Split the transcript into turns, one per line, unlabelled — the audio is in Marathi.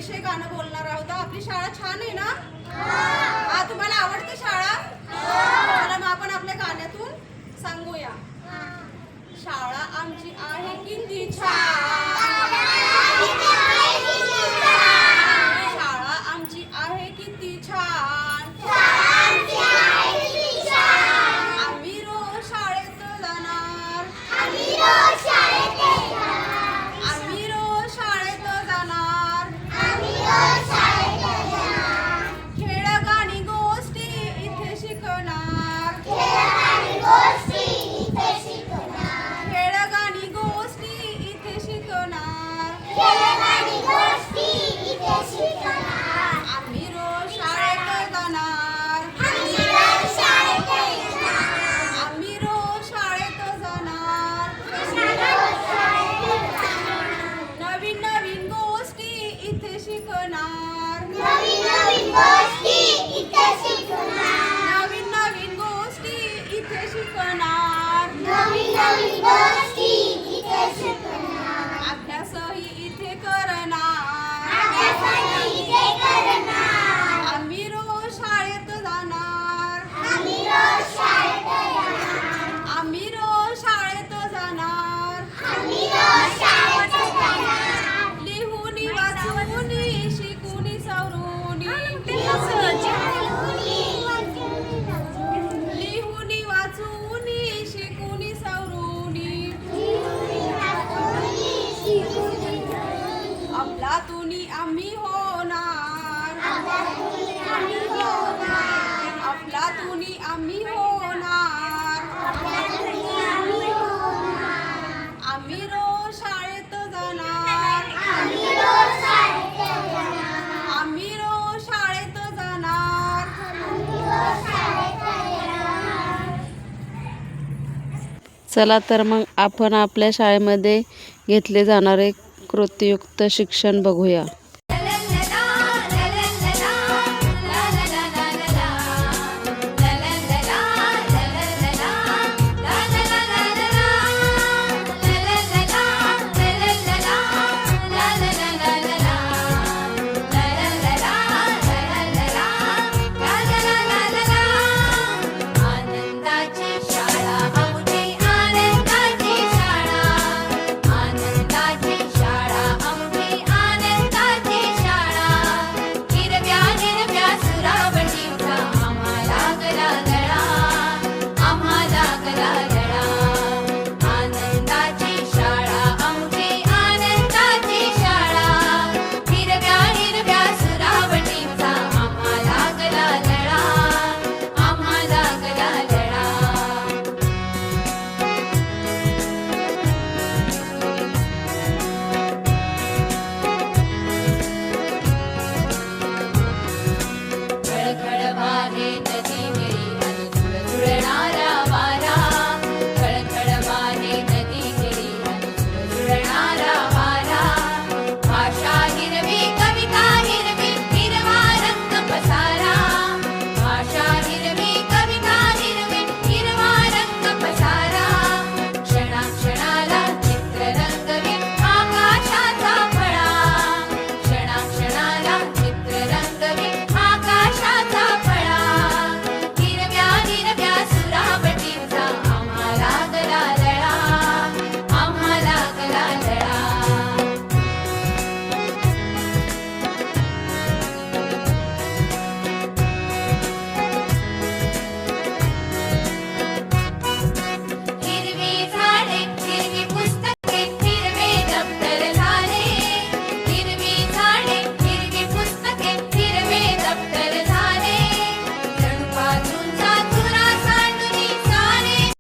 शाळेविषयी गाणं बोलणार आहोत. आपली शाळा छान आहे ना? हा, तुम्हाला आवडते शाळा? चला मग आपण आपल्या गाण्यातून सांगूया. शाळा आमची आहे किती छान, शाळा आमची आहे किती छान, आम्ही रोज शाळेत जाणार, आम्ही रोज शाळेत जाणार, खेळ गाणी गोष्टी इथे शिकणार, खेळ गाणी गोष्टी इथे शिकणार, आम्ही रोज शाळेत जाणार, आम्ही रोज शाळेत जाणार, नवीन नवीन गोष्टी इथे शिकणार, नवीन नवीन गोष्टी इथे शिकणार, अभ्यासही इथे करणार, आम्ही रोज शाळेत जाणार, आम्ही रोज शाळेत जाणार, लिहून वाचून शिकून सवरून, लिहून वाचून शिकून सवरून, अफलातुनी आम्ही होणार, अफलातुनी आम्ही होणार, आम्ही रोज शाळेत जाणार, आम्ही रोज शाळेत जाणार.
चला तर मग आपण आपल्या शाळेमध्ये घेतले जाणारे कृतीयुक्त शिक्षण बघूया.